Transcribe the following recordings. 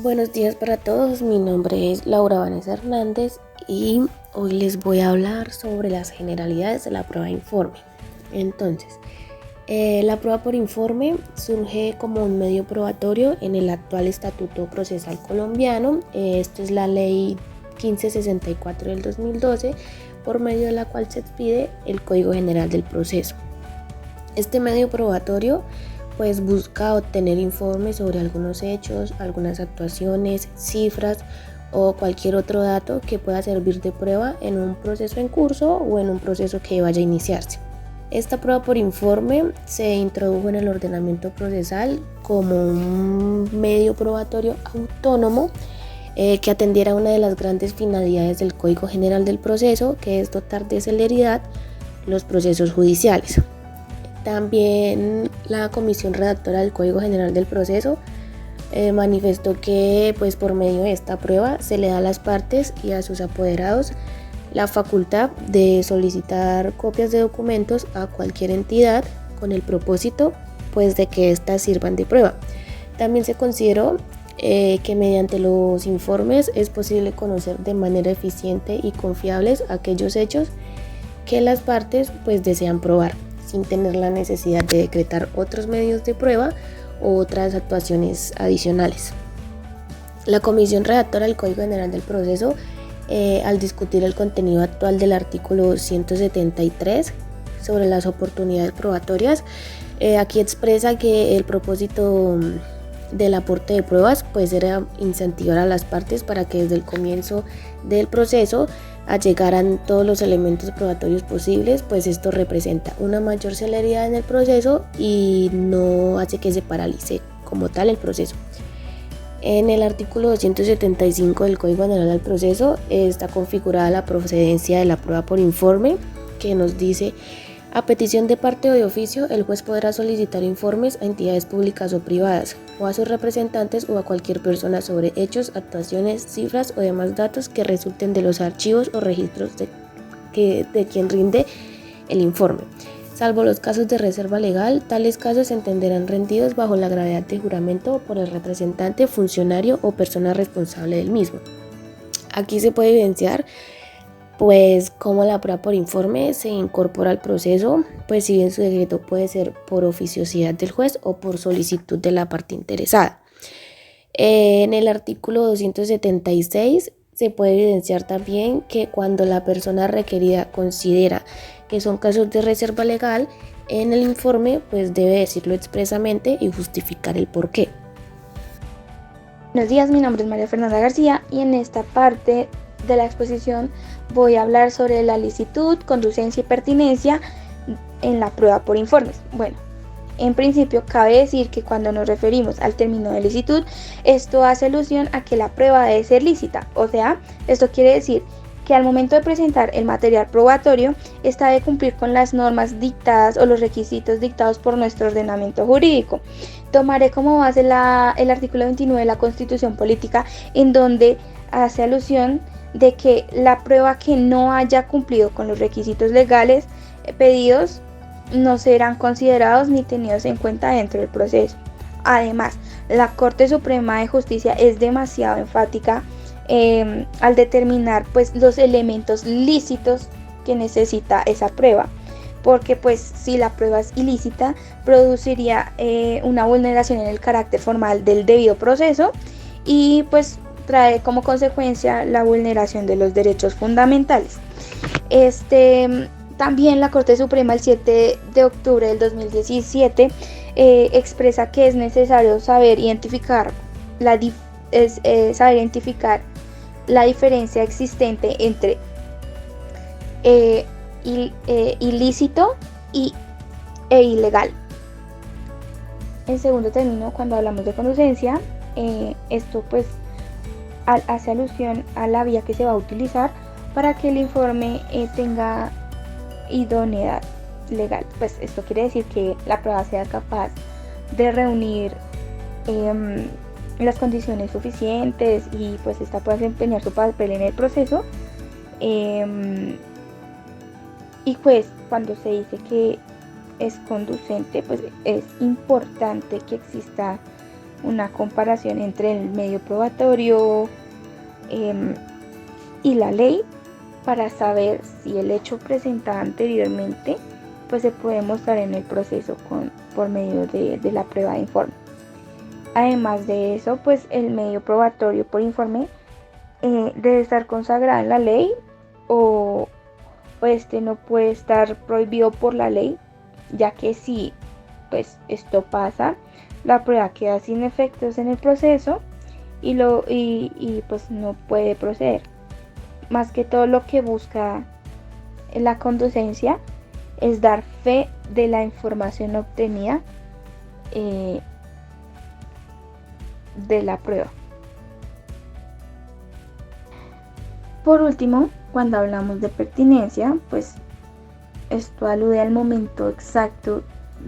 Buenos días para todos, mi nombre es Laura Vanessa Hernández y hoy les voy a hablar sobre las generalidades de la prueba de informe. Entonces, la prueba por informe surge como un medio probatorio en el actual Estatuto Procesal Colombiano. Esta es la ley 1564 del 2012, por medio de la cual se expide el Código General del Proceso. Este medio probatorio pues busca obtener informes sobre algunos hechos, algunas actuaciones, cifras o cualquier otro dato que pueda servir de prueba en un proceso en curso o en un proceso que vaya a iniciarse. Esta prueba por informe se introdujo en el ordenamiento procesal como un medio probatorio autónomo que atendiera una de las grandes finalidades del Código General del Proceso, que es dotar de celeridad los procesos judiciales. También la Comisión Redactora del Código General del Proceso manifestó que pues por medio de esta prueba se le da a las partes y a sus apoderados la facultad de solicitar copias de documentos a cualquier entidad con el propósito pues de que éstas sirvan de prueba. También se consideró que mediante los informes es posible conocer de manera eficiente y confiables aquellos hechos que las partes pues desean probar, sin tener la necesidad de decretar otros medios de prueba u otras actuaciones adicionales. La Comisión Redactora del Código General del Proceso, al discutir el contenido actual del artículo 173 sobre las oportunidades probatorias, aquí expresa que el propósito del aporte de pruebas pues era incentivar a las partes para que desde el comienzo del proceso allegaran todos los elementos probatorios posibles, pues esto representa una mayor celeridad en el proceso y no hace que se paralice como tal el proceso. En el artículo 275 del Código General del Proceso está configurada la procedencia de la prueba por informe, que nos dice: a petición de parte o de oficio, el juez podrá solicitar informes a entidades públicas o privadas, o a sus representantes o a cualquier persona sobre hechos, actuaciones, cifras o demás datos que resulten de los archivos o registros de quien rinde el informe. Salvo los casos de reserva legal, tales casos se entenderán rendidos bajo la gravedad de juramento por el representante, funcionario o persona responsable del mismo. Aquí se puede evidenciar pues como la prueba por informe se incorpora al proceso, pues si bien su decreto puede ser por oficiosidad del juez o por solicitud de la parte interesada. En el artículo 276 se puede evidenciar también que cuando la persona requerida considera que son casos de reserva legal, en el informe pues debe decirlo expresamente y justificar el porqué. Buenos días, mi nombre es María Fernanda García y en esta parte de la exposición voy a hablar sobre la licitud, conducencia y pertinencia en la prueba por informes. Bueno, en principio cabe decir que cuando nos referimos al término de licitud, esto hace alusión a que la prueba debe ser lícita, o sea, esto quiere decir que al momento de presentar el material probatorio, esta debe cumplir con las normas dictadas o los requisitos dictados por nuestro ordenamiento jurídico. Tomaré como base el artículo 29 de la Constitución Política, en donde hace alusión de que la prueba que no haya cumplido con los requisitos legales pedidos no serán considerados ni tenidos en cuenta dentro del proceso. Además, la Corte Suprema de Justicia es demasiado enfática al determinar pues los elementos lícitos que necesita esa prueba, porque pues si la prueba es ilícita produciría una vulneración en el carácter formal del debido proceso y pues trae como consecuencia la vulneración de los derechos fundamentales. También la Corte Suprema el 7 de octubre del 2017 expresa que es necesario saber identificar la diferencia existente entre ilícito e ilegal. En segundo término, cuando hablamos de conducencia, esto pues hace alusión a la vía que se va a utilizar para que el informe tenga idoneidad legal. Pues esto quiere decir que la prueba sea capaz de reunir las condiciones suficientes y pues esta pueda desempeñar su papel en el proceso. Y pues cuando se dice que es conducente, pues es importante que exista una comparación entre el medio probatorio y la ley para saber si el hecho presentado anteriormente pues se puede mostrar en el proceso por medio de la prueba de informe. Además de eso, pues el medio probatorio por informe debe estar consagrado en la ley o este no puede estar prohibido por la ley, ya que si pues esto pasa, la prueba queda sin efectos en el proceso y pues no puede proceder. Más que todo, lo que busca la conducencia es dar fe de la información obtenida de la prueba. Por último, cuando hablamos de pertinencia, pues esto alude al momento exacto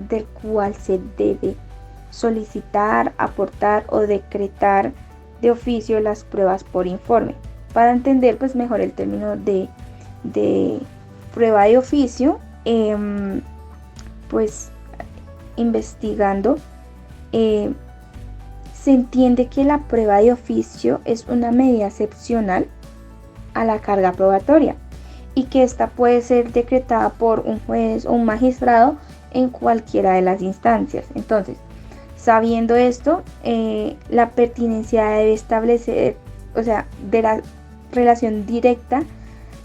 del cual se debe solicitar, aportar o decretar de oficio las pruebas por informe. Para entender pues mejor el término de prueba de oficio, pues investigando, se entiende que la prueba de oficio es una medida excepcional a la carga probatoria y que ésta puede ser decretada por un juez o un magistrado en cualquiera de las instancias. Entonces, sabiendo esto, la pertinencia debe establecer, de la relación directa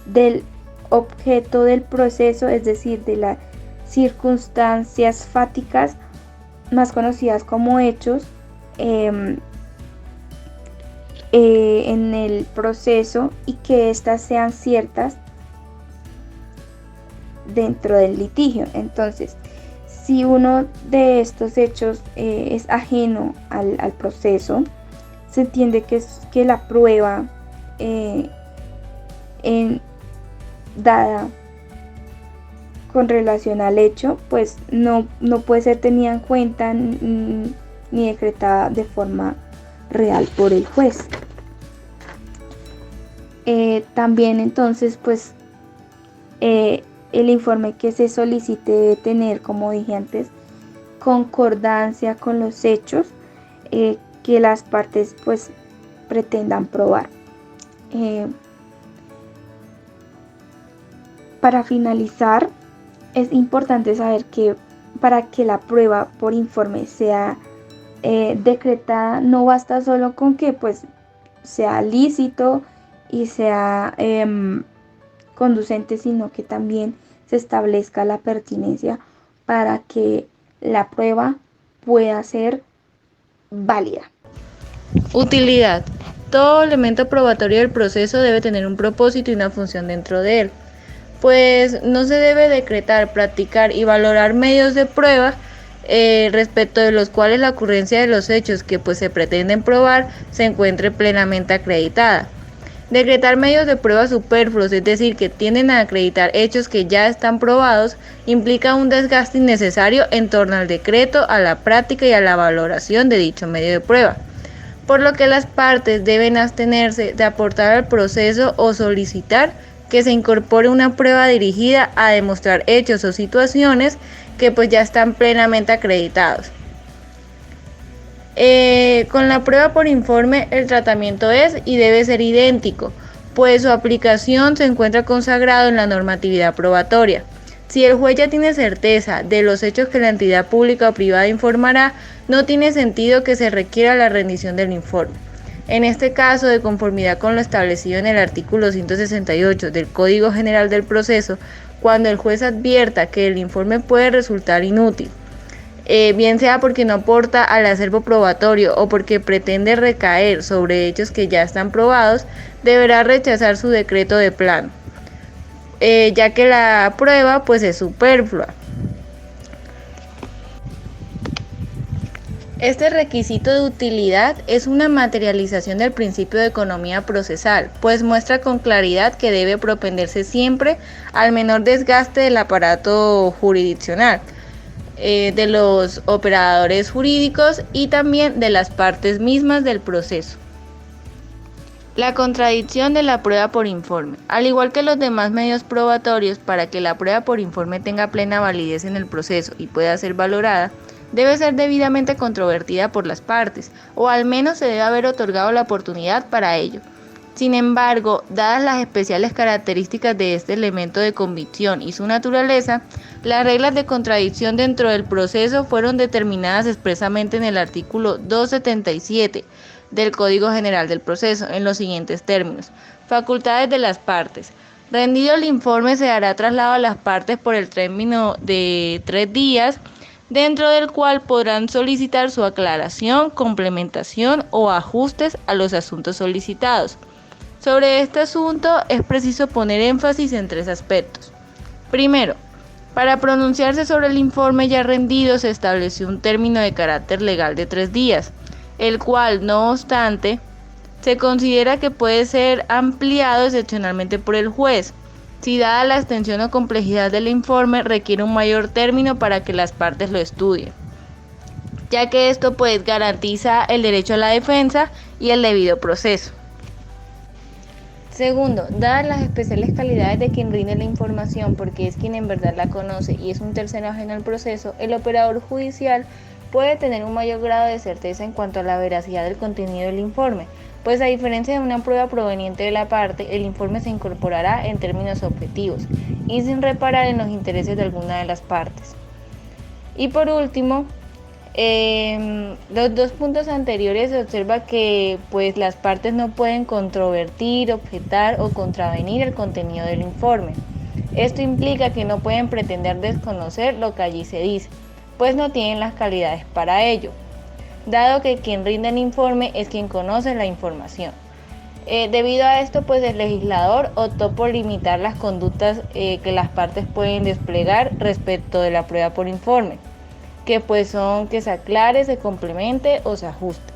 del objeto del proceso, es decir, de las circunstancias fáticas más conocidas como hechos en el proceso, y que éstas sean ciertas dentro del litigio. Entonces, si uno de estos hechos es ajeno al proceso, se entiende que la prueba dada con relación al hecho, pues no puede ser tenida en cuenta ni decretada de forma real por el juez. También entonces pues el informe que se solicite debe tener, como dije antes, concordancia con los hechos que las partes pues pretendan probar. Para finalizar, es importante saber que para que la prueba por informe sea decretada, no basta solo con que pues sea lícito y sea conducente, sino que también se establezca la pertinencia para que la prueba pueda ser válida. Utilidad. Todo elemento probatorio del proceso debe tener un propósito y una función dentro de él, pues no se debe decretar, practicar y valorar medios de prueba respecto de los cuales la ocurrencia de los hechos que pues se pretenden probar se encuentre plenamente acreditada. Decretar medios de prueba superfluos, es decir, que tienden a acreditar hechos que ya están probados, implica un desgaste innecesario en torno al decreto, a la práctica y a la valoración de dicho medio de prueba, por lo que las partes deben abstenerse de aportar al proceso o solicitar que se incorpore una prueba dirigida a demostrar hechos o situaciones que pues ya están plenamente acreditados. Con la prueba por informe el tratamiento es y debe ser idéntico, pues su aplicación se encuentra consagrado en la normatividad probatoria. Si el juez ya tiene certeza de los hechos que la entidad pública o privada informará, no tiene sentido que se requiera la rendición del informe. En este caso, de conformidad con lo establecido en el artículo 168 del Código General del Proceso, cuando el juez advierta que el informe puede resultar inútil, bien sea porque no aporta al acervo probatorio o porque pretende recaer sobre hechos que ya están probados, deberá rechazar su decreto de plano, ya que la prueba pues es superflua. Este requisito de utilidad es una materialización del principio de economía procesal, pues muestra con claridad que debe propenderse siempre al menor desgaste del aparato jurisdiccional, de los operadores jurídicos y también de las partes mismas del proceso. La contradicción de la prueba por informe. Al igual que los demás medios probatorios, para que la prueba por informe tenga plena validez en el proceso y pueda ser valorada, debe ser debidamente controvertida por las partes, o al menos se debe haber otorgado la oportunidad para ello. Sin embargo, dadas las especiales características de este elemento de convicción y su naturaleza, las reglas de contradicción dentro del proceso fueron determinadas expresamente en el artículo 277 del Código General del Proceso en los siguientes términos: facultades de las partes. Rendido el informe, se hará traslado a las partes por el término de 3 días, dentro del cual podrán solicitar su aclaración, complementación o ajustes a los asuntos solicitados. Sobre este asunto es preciso poner énfasis en 3 aspectos. Primero, para pronunciarse sobre el informe ya rendido se estableció un término de carácter legal de 3 días, el cual, no obstante, se considera que puede ser ampliado excepcionalmente por el juez, si dada la extensión o complejidad del informe requiere un mayor término para que las partes lo estudien, ya que esto pues garantiza el derecho a la defensa y el debido proceso. Segundo, dadas las especiales calidades de quien rinde la información, porque es quien en verdad la conoce y es un tercero ajeno al proceso, el operador judicial puede tener un mayor grado de certeza en cuanto a la veracidad del contenido del informe, pues a diferencia de una prueba proveniente de la parte, el informe se incorporará en términos objetivos y sin reparar en los intereses de alguna de las partes. Y por último, los 2 puntos anteriores se observa que pues las partes no pueden controvertir, objetar o contravenir el contenido del informe. Esto implica que no pueden pretender desconocer lo que allí se dice, pues no tienen las calidades para ello, dado que quien rinde el informe es quien conoce la información. Debido a esto, pues el legislador optó por limitar las conductas que las partes pueden desplegar respecto de la prueba por informe, que pues son que se aclare, se complemente o se ajuste.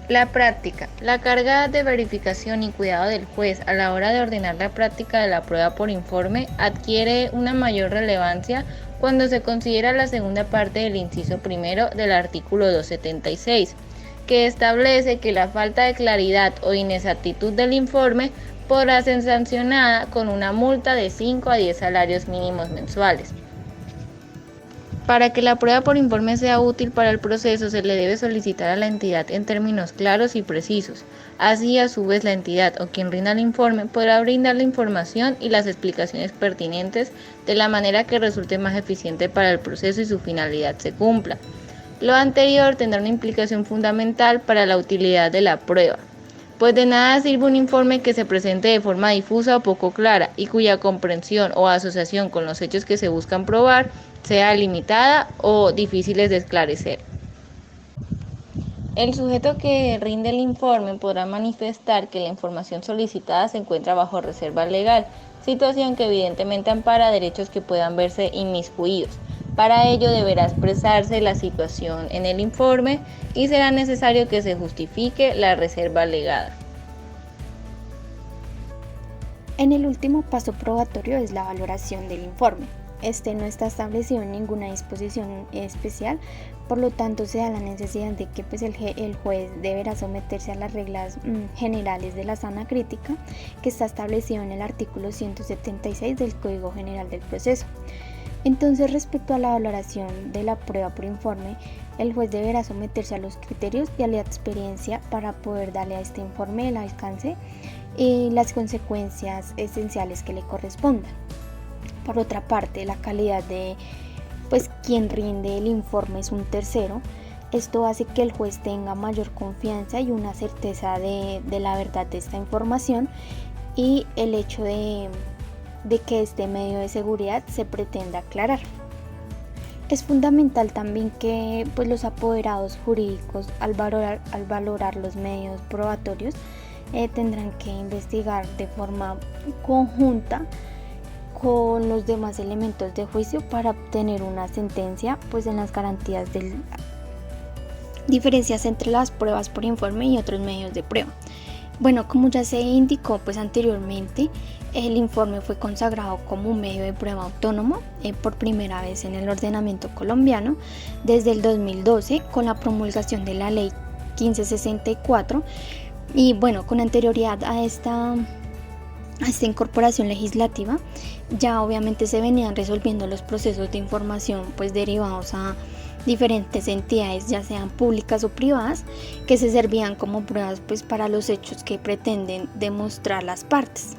La práctica. La carga de verificación y cuidado del juez a la hora de ordenar la práctica de la prueba por informe adquiere una mayor relevancia cuando se considera la segunda parte del inciso primero del artículo 276, que establece que la falta de claridad o inexactitud del informe podrá ser sancionada con una multa de 5 a 10 salarios mínimos mensuales. Para que la prueba por informe sea útil para el proceso, se le debe solicitar a la entidad en términos claros y precisos. Así, a su vez, la entidad o quien rinda el informe podrá brindar la información y las explicaciones pertinentes de la manera que resulte más eficiente para el proceso y su finalidad se cumpla. Lo anterior tendrá una implicación fundamental para la utilidad de la prueba, pues de nada sirve un informe que se presente de forma difusa o poco clara y cuya comprensión o asociación con los hechos que se buscan probar sea limitada o difíciles de esclarecer. El sujeto que rinde el informe podrá manifestar que la información solicitada se encuentra bajo reserva legal, situación que evidentemente ampara derechos que puedan verse inmiscuidos. Para ello deberá expresarse la situación en el informe y será necesario que se justifique la reserva alegada. En el último paso probatorio es la valoración del informe. Este no está establecido en ninguna disposición especial, por lo tanto se da la necesidad de que el juez deberá someterse a las reglas generales de la sana crítica, que está establecido en el artículo 176 del Código General del Proceso. Entonces, respecto a la valoración de la prueba por informe, el juez deberá someterse a los criterios y a la experiencia para poder darle a este informe el alcance y las consecuencias esenciales que le correspondan. Por otra parte, la calidad de quien rinde el informe es un tercero. Esto hace que el juez tenga mayor confianza y una certeza de la verdad de esta información y el hecho de que este medio de seguridad se pretenda aclarar. Es fundamental también que los apoderados jurídicos al valorar los medios probatorios tendrán que investigar de forma conjunta con los demás elementos de juicio para obtener una sentencia en las garantías de diferencias entre las pruebas por informe y otros medios de prueba. Bueno, como ya se indicó anteriormente, el informe fue consagrado como un medio de prueba autónomo por primera vez en el ordenamiento colombiano desde el 2012 con la promulgación de la ley 1564 y con anterioridad a esta incorporación legislativa, ya obviamente se venían resolviendo los procesos de información derivados diferentes entidades, ya sean públicas o privadas, que se servían como pruebas pues para los hechos que pretenden demostrar las partes.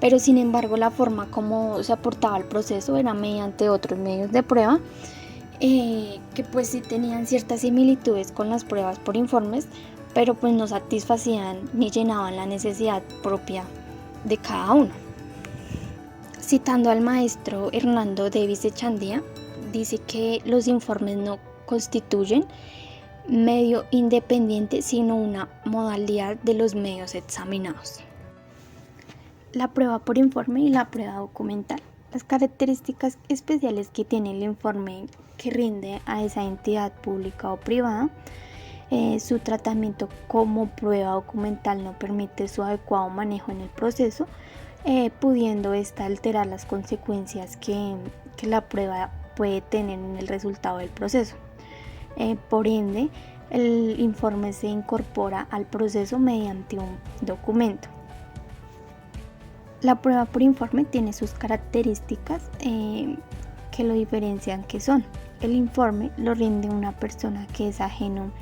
Pero sin embargo la forma como se aportaba al proceso era mediante otros medios de prueba que pues sí tenían ciertas similitudes con las pruebas por informes, pero pues no satisfacían ni llenaban la necesidad propia de cada uno. Citando al maestro Hernando Davis Echandía, dice que los informes no constituyen medio independiente, sino una modalidad de los medios examinados. La prueba por informe y la prueba documental. Las características especiales que tiene el informe que rinde a esa entidad pública o privada, su tratamiento como prueba documental no permite su adecuado manejo en el proceso, pudiendo esta alterar las consecuencias que la prueba puede tener en el resultado del proceso. Por ende, el informe se incorpora al proceso mediante un documento. La prueba por informe tiene sus características que lo diferencian, que son: el informe lo rinde una persona que es ajeno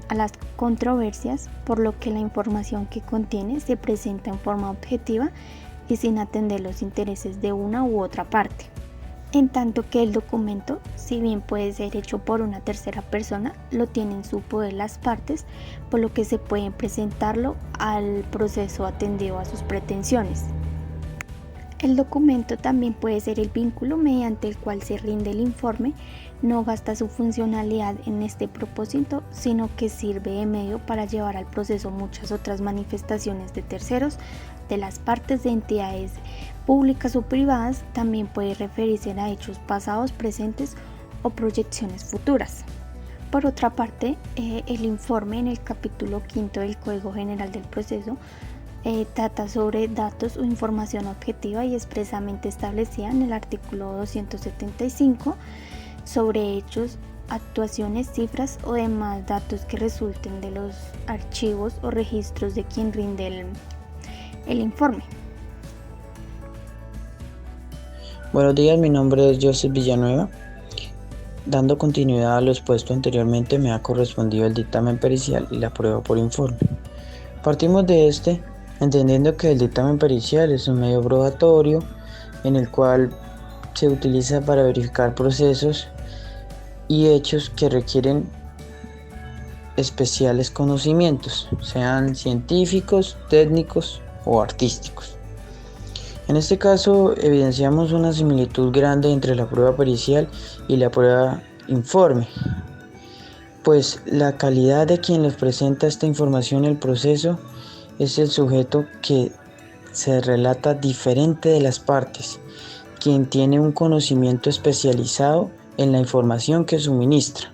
a las controversias, por lo que la información que contiene se presenta en forma objetiva y sin atender los intereses de una u otra parte. En tanto que el documento, si bien puede ser hecho por una tercera persona, lo tienen en su poder las partes, por lo que se puede presentarlo al proceso atendido a sus pretensiones. El documento también puede ser el vínculo mediante el cual se rinde el informe. No gasta su funcionalidad en este propósito, sino que sirve de medio para llevar al proceso muchas otras manifestaciones de terceros, de las partes de entidades públicas o privadas. También puede referirse a hechos pasados, presentes o proyecciones futuras. Por otra parte, el informe en el capítulo 5 del Código General del Proceso trata sobre datos o información objetiva y expresamente establecida en el artículo 275 sobre hechos, actuaciones, cifras o demás datos que resulten de los archivos o registros de quien rinde el informe. Buenos días, mi nombre es Joseph Villanueva. Dando continuidad a lo expuesto anteriormente, me ha correspondido el dictamen pericial y la prueba por informe. Partimos de este, entendiendo que el dictamen pericial es un medio probatorio en el cual se utiliza para verificar procesos y hechos que requieren especiales conocimientos, sean científicos, técnicos o artísticos. En este caso evidenciamos una similitud grande entre la prueba pericial y la prueba informe, pues la calidad de quien les presenta esta información en el proceso es el sujeto que se relata diferente de las partes, quien tiene un conocimiento especializado en la información que suministra.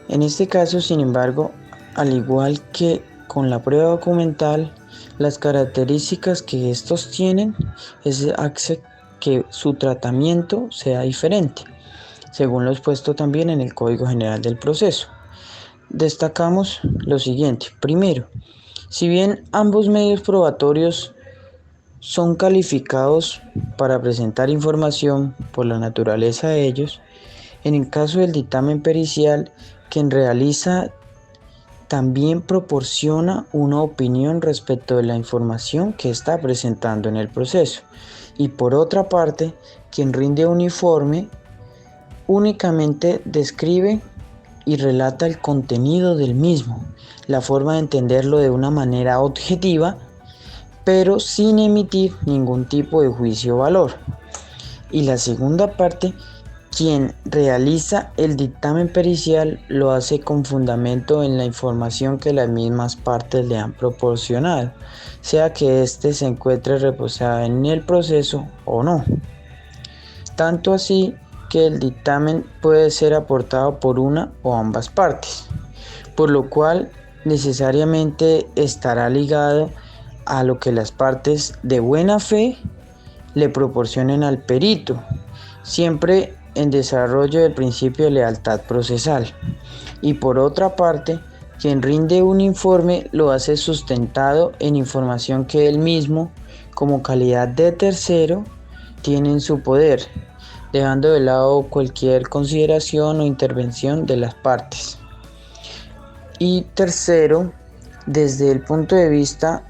En este caso, sin embargo, al igual que con la prueba documental, las características que estos tienen hace que su tratamiento sea diferente, según lo expuesto también en el Código General del Proceso. Destacamos lo siguiente. Primero, si bien ambos medios probatorios son calificados para presentar información por la naturaleza de ellos, en el caso del dictamen pericial, quien realiza también proporciona una opinión respecto de la información que está presentando en el proceso. Y por otra parte, quien rinde un informe únicamente describe y relata el contenido del mismo, la forma de entenderlo de una manera objetiva, pero sin emitir ningún tipo de juicio o valor. Y la segunda parte, quien realiza el dictamen pericial lo hace con fundamento en la información que las mismas partes le han proporcionado, sea que éste se encuentre reposado en el proceso o no. Tanto así que el dictamen puede ser aportado por una o ambas partes, por lo cual necesariamente estará ligado a lo que las partes de buena fe le proporcionen al perito, siempre en desarrollo del principio de lealtad procesal. Y por otra parte, quien rinde un informe lo hace sustentado en información que él mismo, como calidad de tercero, tiene en su poder, dejando de lado cualquier consideración o intervención de las partes. Y tercero, desde el punto de vista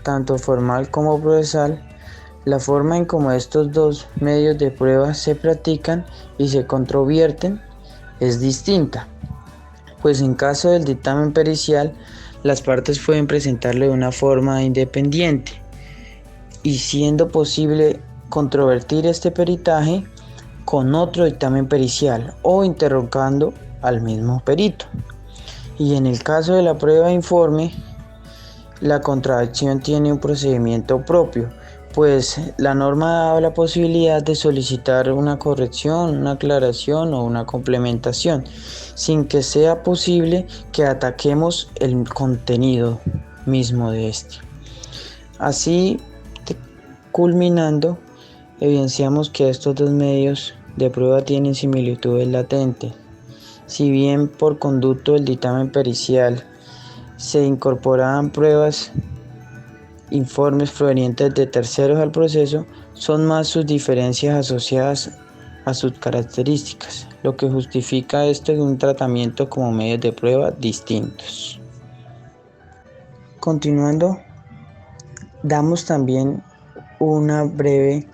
tanto formal como procesal, la forma en cómo estos dos medios de prueba se practican y se controvierten es distinta, pues en caso del dictamen pericial, las partes pueden presentarlo de una forma independiente y siendo posible controvertir este peritaje con otro dictamen pericial o interrogando al mismo perito. Y en el caso de la prueba de informe, la contradicción tiene un procedimiento propio, pues la norma da la posibilidad de solicitar una corrección, una aclaración o una complementación, sin que sea posible que ataquemos el contenido mismo de este. Así, culminando, evidenciamos que estos dos medios de prueba tienen similitudes latentes. Si bien por conducto del dictamen pericial se incorporaban pruebas, informes provenientes de terceros al proceso, son más sus diferencias asociadas a sus características, lo que justifica esto en un tratamiento como medios de prueba distintos. Continuando, damos también una breve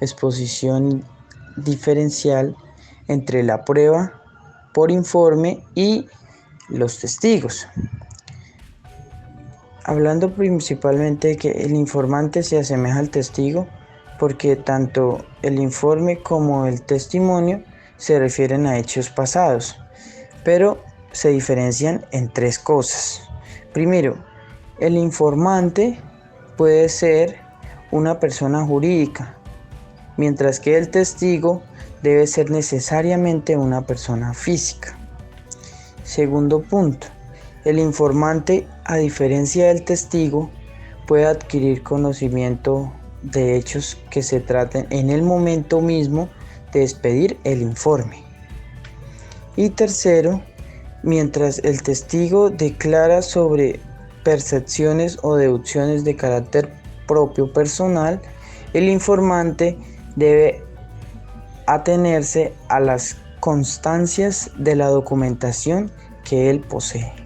exposición diferencial entre la prueba por informe y los testigos. Hablando principalmente de que el informante se asemeja al testigo porque tanto el informe como el testimonio se refieren a hechos pasados, pero se diferencian en tres cosas. Primero, el informante puede ser una persona jurídica, mientras que el testigo debe ser necesariamente una persona física. Segundo punto, el informante, a diferencia del testigo, puede adquirir conocimiento de hechos que se traten en el momento mismo de expedir el informe. Y tercero, mientras el testigo declara sobre percepciones o deducciones de carácter propio personal, el informante debe atenerse a las constancias de la documentación que él posee.